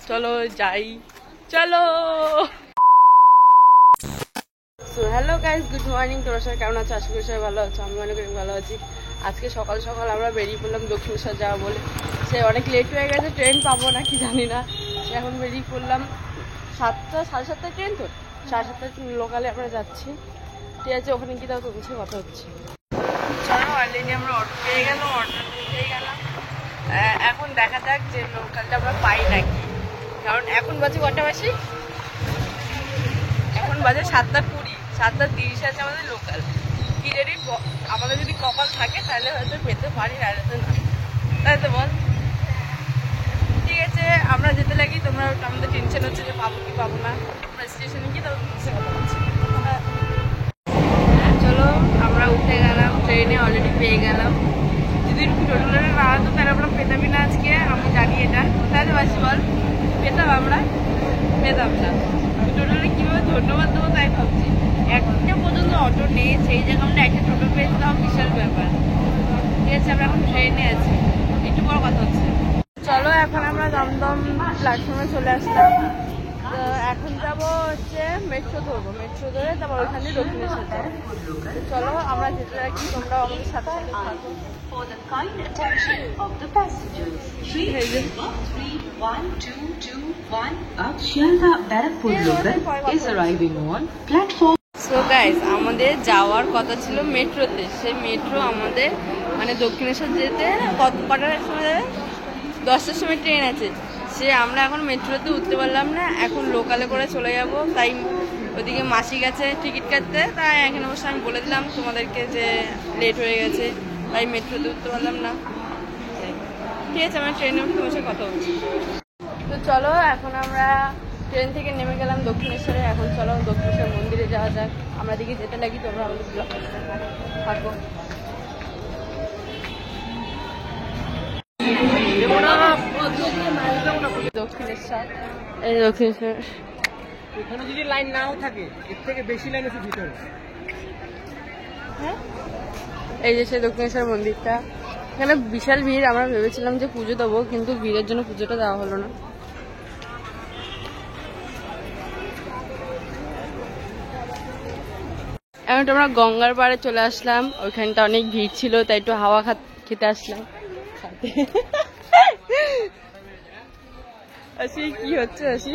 চলো যাই, চলো। So hello guys, good morning. তোমরা সবাই কেমন আছো? আশা করি সবাই ভালো আছো। আমি মনে করি ভালো আছি। আজকে সকাল সকাল আমরা বেরিয়ে পড়লাম দক্ষিণেশ্বর যাওয়া বলে। সে অনেক লেট হয়ে গেছে, ট্রেন পাবো না কি জানি না। সে এখন বেরিয়ে পড়লাম 7টা, 7:30 ট্রেন, তো 7:30 লোকালে আমরা যাচ্ছি। ঠিক আছে, ওখানে কি তাও তোমার সাথে কথা হচ্ছে। চলো, অলরেডি আমরা অটো পেয়ে গেলাম, অটো পেয়ে গেলাম। এখন দেখা যাক যে লোকালটা আমরা পাই নাকি, কারণ এখন বাজে কটা বাসি, এখন বাজে 7:20, 7:30 আছে আমাদের লোকাল। কি জানি আমাদের যদি কপাল থাকে তাহলে হয়তো পেতে পারি, নাহলে তো না, তাই তো বল। ঠিক আছে, আমরা যেতে লাগি। তোমরা আমাদের টেনশন হচ্ছে যে পাবো কি পাবো না। আমরা স্টেশনে গিয়ে তবে তোমার সাথে কথা বলছি। চলো, আমরা উঠে গেলাম ট্রেনে, অলরেডি পেয়ে গেলাম। যদি টোটালে না হতো তাহলে আমরা পেতামই না আজকে, আমি জানি এটা। তাই তো বাসি বল, পেতাম আমরা? পেতাম না। টোটালে কীভাবে ধন্যবাদ দেবো তাই ভাবছি। একটা পর্যন্ত অটো নেই, সেই জায়গায় আমরা একটা টোটো পেয়েছিলাম, বিশাল ব্যাপার। ঠিক আছে, আমরা এখন ট্রেনে আছি, একটু বড় কথা হচ্ছে। চলো, এখন আমরা দমদম প্ল্যাটফর্মে চলে আসলাম। তো এখন যাবো হচ্ছে মেট্রো ধরবো, মেট্রো ধরে তারপর ওইখানে দক্ষিণেশ্বর যাবো। চলো, আমরা যেতে থাকি, তোমরাও আমাদের সাথে থাকো। For the kind attention of the passengers, train number 31221 of Shialda Barrackpur local is arriving on platform. So guys, আমাদের যাওয়ার কথা ছিল মেট্রোতে। সেই মেট্রো আমাদের মানে দক্ষিণেশ্বর যেতে কটার সময় যাবে? 10টার সময় ট্রেন আছে। সে আমরা এখন মেট্রোতে উঠতে পারলাম না, এখন লোকালে করে চলে যাব। তাই ওদিকে মাসি গেছে টিকিট কাটতে, তাই এখানে বসে আমি বলে দিলাম তোমাদেরকে যে লেট হয়ে গেছে, তাই মেট্রোতে উঠতে পারলাম না। ঠিক আছে, আমরা ট্রেনে উঠে বসে কথা বলছি। তো চলো, এখন আমরা ট্রেন থেকে নেমে গেলাম দক্ষিণেশ্বরে। এখন চলো দক্ষিণেশ্বর মন্দিরে যাওয়া যাক। আমরা দিকে যেতে লাগি, তোমরা আমাদের ব্লগ থাকো। দক্ষিণেশ্বর, এই দক্ষিণেশ্বর। এখানে যদি লাইন নাও থাকে, এর থেকে বেশি লাইন আছে ভিতরে। হ্যাঁ, এই যে সেই দক্ষিণেশ্বর মন্দিরটা। এখানে বিশাল ভিড়। আমরা ভেবেছিলাম যে পুজো দেবো, কিন্তু ভিড়ের জন্য পুজোটা দেওয়া হলো না। এখন তো আমরা গঙ্গার পাড়ে চলে আসলাম। ওইখানটা অনেক ভিড় ছিল, তাই একটু হাওয়া খেতে আসলাম। আসি, কি হচ্ছে আসি?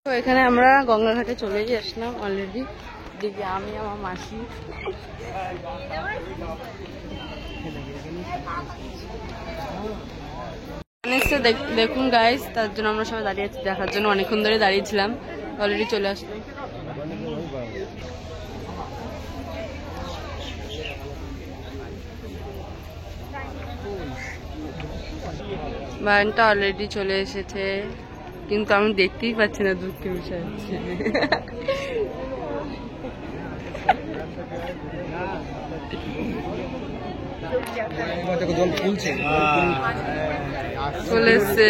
তো এখানে আমরা গঙ্গার ঘাটে চলেই আসলাম অলরেডি। দিকে আমি, আমার মাসি। দেখুন গাইস, তার জন্য আমরা সবাই দাঁড়িয়ে আছি দেখার জন্য। অনেকক্ষণ ধরে দাঁড়িয়েছিলাম, অলরেডি চলে আসলাম। বানটা অলরেডি চলে এসেছে, কিন্তু আমি দেখতেই পাচ্ছি না দূর থেকে বসে আছে। চলে এসছে।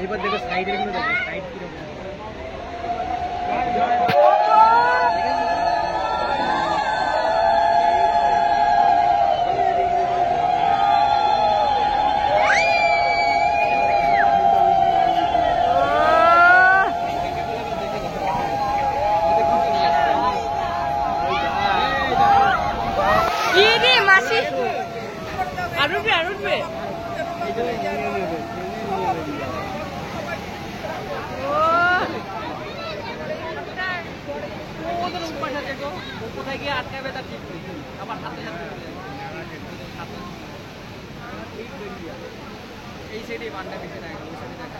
এবার দেখো সাইডের গুলো, দেখো সাইড কিরকম। মাসি আর উঠবে, আর উঠবে। কোথায় গিয়ে আটকাবে তার ঠিক নেই, আবার হাতে হাতে এই সাইডে বানটা বেশি না, ওই সাইডে দেখা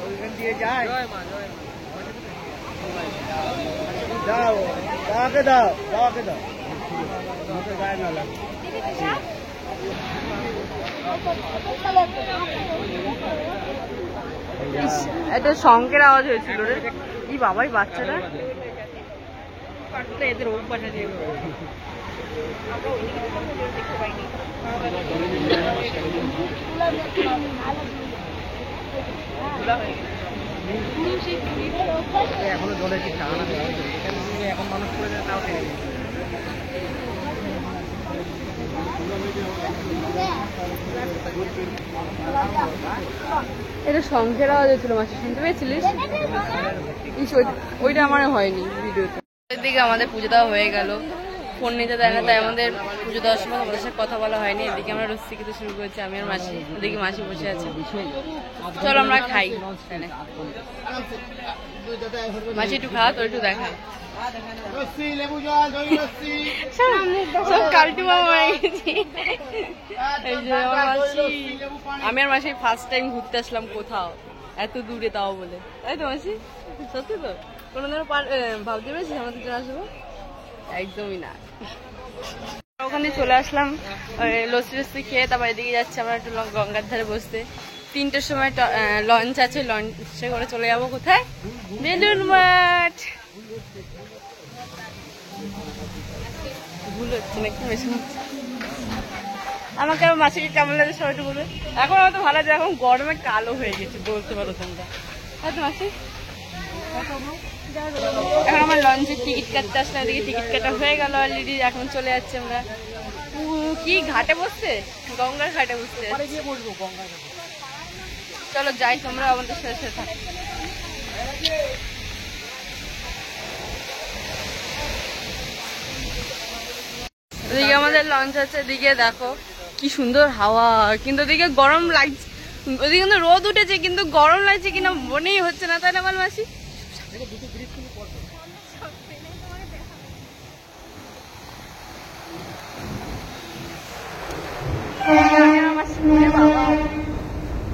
ওইখান দিয়ে যায়। জয় মা, জয় মা। দাও, দাওকে দাও, দাওকে দাও, গায়ে না লাগে। একটা শঙ্কের আওয়াজ হয়েছিল রে। কি বাবাই বাচ্চারা, এদের অভ্যাস আছে। আমরা ওইদিকে দেখতে পাইনি। এখনো জলের কি টান আছে, এখন মানুষ করে নাও টেনে নিচ্ছে। এটা শঙ্খের আওয়াজ হয়েছিল, মাসি শুনতে পেয়েছিলিস? ওইটা আমার হয়নি ভিডিওতে। এদিকে আমাদের পুজো দেওয়া হয়ে গেল, ফোন নিতে দেয় না, তাই আমাদের পুজো দেওয়ার সময় আমাদের সাথে কথা বলা হয়নি। এদিকে আমরা রসি খেতে শুরু করেছি, আমি আর মাসি। এদিকে মাসি বসে আছে, চলো আমরা খাই। মাসি একটু খাওয়া, তো একটু দেখা। সব কালটু মামা হয়ে গেছি। এই যে আমার মাসি, আমি আর মাসি ফার্স্ট টাইম ঘুরতে আসলাম কোথাও এত দূরে, তাও বলে। তাই তো মাসি? সত্যি তো? কোনোদিনও ভাবতে পেরেছিস আমাদের জন্য আসবো? একদমই না। ওখানে চলে আসলাম লস্যি টস্যি খেয়ে, তারপর এদিকে যাচ্ছি আমরা একটু গঙ্গার ধারে বসতে। 3টের সময় লঞ্চ আছে, লঞ্চে করে চলে যাবো কোথায়? বেলুন মঠ। ভুল হচ্ছে নাকি বেশি হচ্ছে? আমাকে আমার মাসিকে কেমন লাগে সবাই একটু বলবে। এখন আমার তো ভালো লাগে, এখন গরমে কালো হয়ে গেছে বলতে পারো তোমরা। হয়তো মাসি এখন আমার লঞ্চের টিকিট কাটতে আসলাম, এদিকে টিকিট কাটা হয়ে গেল অলরেডি। এখন চলে যাচ্ছি আমরা কি ঘাটে বসতে, গঙ্গার ঘাটে বসতে। চলো যাই, তোমরা আমাদের সাথে সাথে থাকো। এদিকে আমাদের লঞ্চ আছে, এদিকে দেখো কি সুন্দর হাওয়া, কিন্তু ওদিকে গরম লাগছে। ওদিকে কিন্তু রোদ উঠেছে, কিন্তু গরম লাগছে কিনা মনেই হচ্ছে না, তাই না বল মাসি?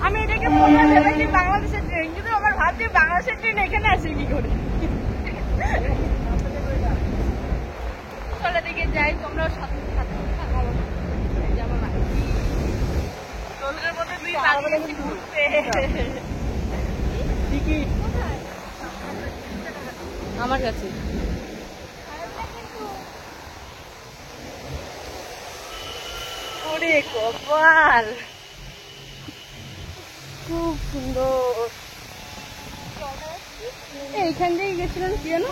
আমি এটাকে ভেবেছি বাংলাদেশের ট্রেন, কিন্তু আমার ভাবছি বাংলাদেশের ট্রেন এখানে আসে কি করে। চলে দিকে যাই, তোমরাও সাথে সাথে থাকো। মধ্যে দুই ঘুরতে আমার কাছে ওরে কপাল, খুব সুন্দর। এইখান দিয়েই গেছিলেন কি জানো,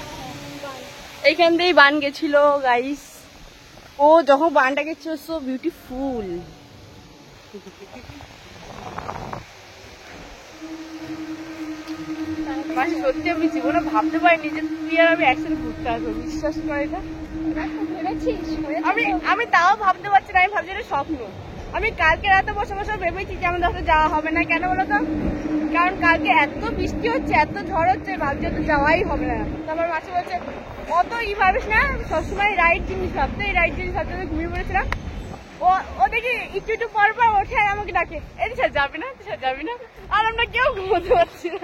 এইখান দিয়েই বান গেছিল গাইস। ও যখন বানটা গেছিল সো বিউটিফুল। মাসি সত্যি আমি জীবনে ভাবতে পারিনি যে তুই আর আমি একসাথে ঘুরতে আসবো, বিশ্বাস করে এটা। আমি তাও ভাবতে পারছি না, আমি ভাবছি এটা স্বপ্ন। আমি কালকে রাতে বসে বসে ভেবেছি যে আমাদের সাথে যাওয়া হবে না, কেন বলতো? কারণ কালকে এত বৃষ্টি হচ্ছে, এত ঝড় হচ্ছে, ভাবছি তো যাওয়াই হবে না। তারপর মাসি বলছে অত ভাবিস না, সবসময় রাইট জিনিস ভাবতে, এই রাইট জিনিস ভাবতে ঘুমিয়ে পড়েছিলাম। ও দেখি একটু একটু পর পর ওঠে আর আমাকে ডাকে, এই স্যার যাবি না, স্যার যাবি না। আর আমরা কেউ ঘুমোতে পারছি না।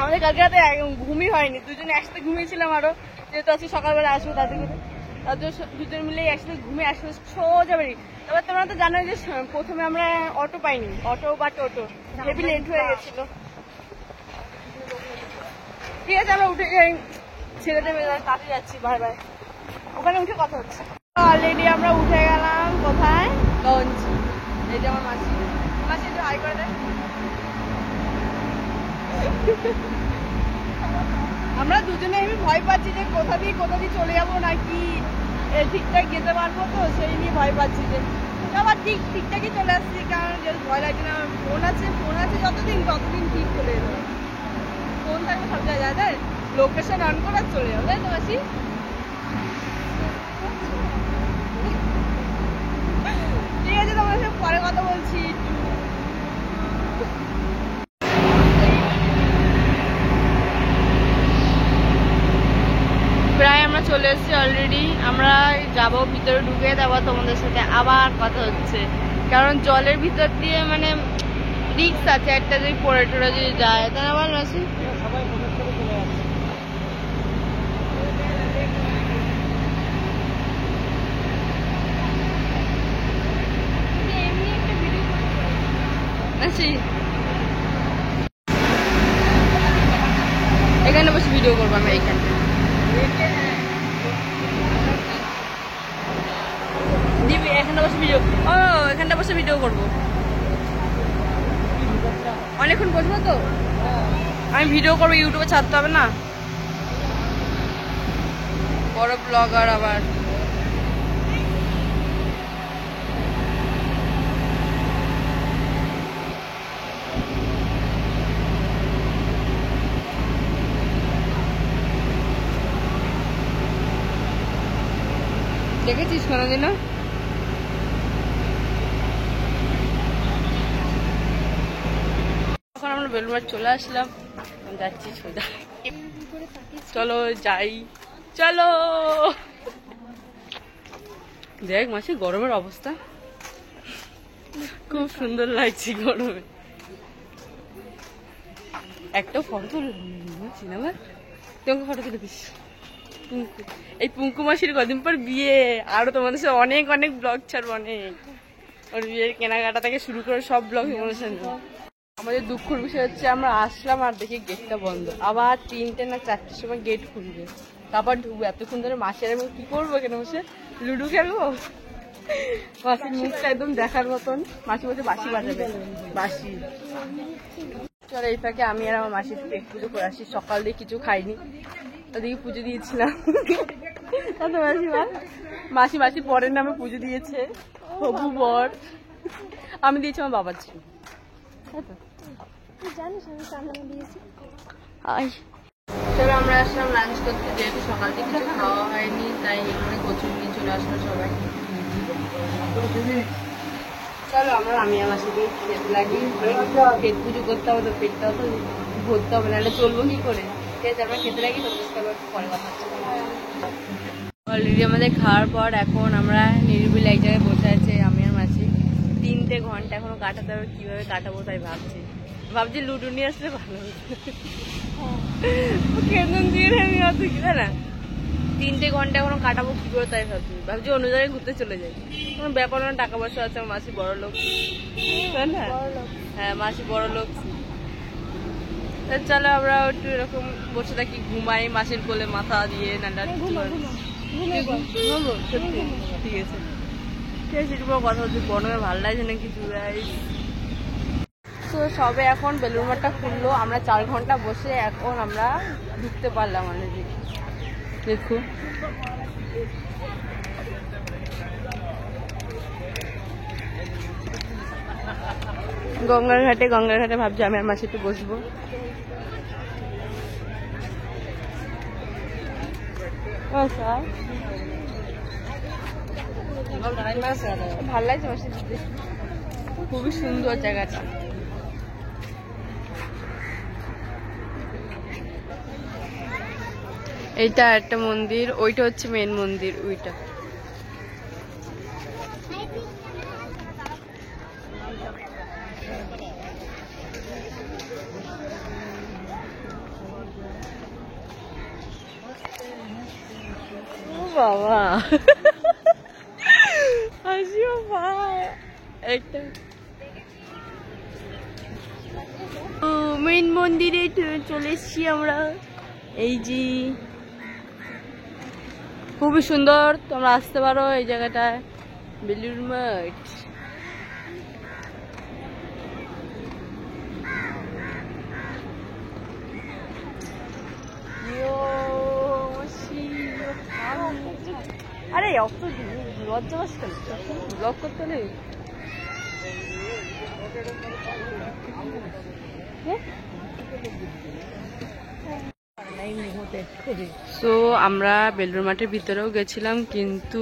আমাদের কালকে রাতে ঘুমই হয়নি, দুজনে একসাথে ঘুমিয়েছিলাম। আরো যেহেতু আজকে সকালবেলা আসবো, তাদের দুজন মিলে একসাথে ঘুমিয়ে আসবো সোজা বাড়ি। এবার তোমরা তো জানো যে প্রথমে আমরা অটো পাইনি, অটো বা টোটো হেভি লেট হয়ে গেছিল। ঠিক আছে আমরা উঠে যাই, ছেড়ে দেবে, কাছে যাচ্ছি, বাই বাই। ওখানে উঠে কথা হচ্ছে। অলরেডি আমরা উঠে গেলাম কোথায়, লঞ্চ। এই যে আমার মাসি, মাসি একটু হাই করে দেয়। আমরা দুজনে আমি ভয় পাচ্ছি যে কোথা দিয়ে চলে যাবো নাকি ঠিকঠাক যেতে পারবো, তো সেই নিয়ে ভয় পাচ্ছি। যে আবার ঠিকঠাকই চলে আসছি, কারণ যেহেতু ভয় লাগছে না। ফোন আছে যতদিন ঠিক চলে যাবে। ফোন থাকলে সব জায়গায় যায়, লোকেশন অন করে চলে যাবো, তাই তো মাসি? ঠিক আছে, তোমার সাথে পরে কথা বলছি। প্রায় আমরা চলে এসেছি অলরেডি, আমরা যাবো ভিতরে ঢুকে, তারপর তোমাদের সাথে আবার কথা হচ্ছে। কারণ জলের ভিতর দিয়ে মানে রিক্স আছে একটা, যদি পড়ে টড়ে যদি যায়, তাই আবার আসি। এখানে বসে ভিডিও করবো আমরা, এইখানে এখানটা বসে ভিডিও, ও এখানটা বসে ভিডিও করবো। অনেকক্ষণ বসবো তো, আমি ভিডিও করবো, ইউটিউবে ছাড়তে হবে না, বড় ব্লগার আবার। দেখেছিস কোনোদিন? এখন আমরা বেলুড়মঠ চলে আসলাম, যাচ্ছি সোজা। চলো যাই, চলো। দেখ মাসি গরমের অবস্থা, খুব সুন্দর লাগছে গরমে। একটা ফটো তুলছি না, তোমাকে ফটো তুলে দিস। এই পুঙ্কু মাসির কদিন পর বিয়ে, আরো তোমাদের সাথে অনেক অনেক ব্লগ ছাড়বো, অনেক। ওর বিয়ের কেনাকাটা থেকে শুরু করে সব ব্লগ অনুষ্ঠান। আমাদের দুঃখের বিষয় হচ্ছে আমরা আসলাম আর দেখি গেটটা বন্ধ, আবার 3টে না 4টের সময় গেট খুলবে, তারপর ঢুকবো। এতক্ষণ ধরে মাসির আমি কি করবো, এখানে বসে লুডো খেলবো। মাসির মুখটা একদম দেখার মতন, মাসি বলছে বাসি বাজাবে, বাসি। চলো এই ফাঁকে আমি আর আমার মাসির পেট পুজো করে আসি, সকাল দিয়ে কিছু খাইনি, ওদিকে পুজো দিয়েছিলাম। মাসি মাসি পরের নামে পুজো দিয়েছে, হবু বর। আমি দিয়েছি আমার বাবার ছিল। চলো আমরা আসলাম লাঞ্চ করতে, যেহেতু সকাল থেকে কিছু খাওয়া হয়নি তাই এখানে কচুরি নিয়ে চলে আসলো সবাই। চলো আমরা আমি আমার সাথে খেতে লাগি, পেট পুজো করতে হবে তো, পেটটা তো ভরতে হবে, নাহলে চলবো কি করে। ঠিক আছে আমরা খেতে লাগি, তোমাদের সাথে আবার পরে কথা হচ্ছে। অলরেডি আমাদের খাওয়ার পর এখন আমরা নিরিবিলি এক জায়গায় বসে আছে আমি আর মাসি। 3টে ঘন্টা এখনো কাটাতে হবে, কিভাবে কাটাবো তাই ভাবছি লুডো নিয়ে আসলে ভালো হতো। কেমন দিয়ে আমি অত কি না, 3টে ঘন্টা এখনো কাটাবো কি করে তাই ভাবছি অন্য জায়গায় ঘুরতে চলে যাই। কোনো ব্যাপার না, টাকা পয়সা আছে, মাসি বড় লোক, তাই না? হ্যাঁ মাসি বড় লোক। চলো আমরা একটু এরকম বসে থাকি, ঘুমাই মাসির কোলে মাথা দিয়ে, নানা ঘুমাবো সত্যি। ঠিক আছে ঠিক আছে, একটু কথা হচ্ছে, গরমে ভালো লাগছে না কিছু। তো সবে এখন বেলুড়মঠটা খুললো, আমরা 4 ঘন্টা বসে এখন আমরা ঢুকতে পারলাম অলরেডি। দেখো গঙ্গার ঘাটে ভাবছি আমি আর মাসি একটু বসবো। ভাল লাগছে মাসি, খুবই সুন্দর জায়গাটা। এইটা একটা মন্দির, ওইটা হচ্ছে মেন মন্দির, ওইটা। বাবা হাসিও একটা মেন মন্দিরে চলে এসছি আমরা। এই যে খুবই সুন্দর, তোমরা আসতে পারো এই জায়গাটায়, বেলুড়মঠ। আরে অত লজ্জা পাস কেন, ব্লগ করতে নেই। তো আমরা বেলুড়মঠের ভিতরেও গেছিলাম, কিন্তু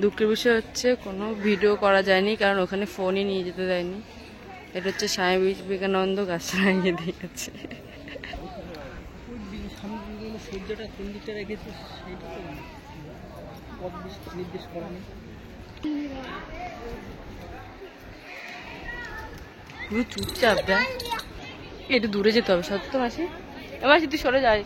দুঃখের বিষয় হচ্ছে কোনো ভিডিও করা যায়নি, কারণ ওখানে ফোনই নিয়ে যেতে দেয়নি। এটা হচ্ছে স্বামী বিবেকানন্দ গাছ লাগিয়ে দিয়েছে। পুরো চুপচাপ, দেখ একটু দূরে যেতে হবে। সত্য মাসি, মাসি তুই সরে যাই।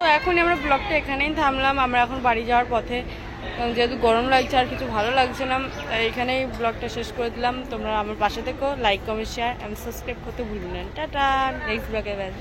তো এখন আমরা ব্লগটা এখানেই থামলাম, আমরা এখন বাড়ি যাওয়ার পথে। এবং যেহেতু গরম লাগছে আর কিছু ভালো লাগছে না, তাই এখানেই ব্লগটা শেষ করে দিলাম। তোমরা আমার পাশে থেকো, লাইক কমেন্ট শেয়ার এবং সাবস্ক্রাইব করতে ভুলবেন না। টাটা, নেক্সট ব্লগে বাই।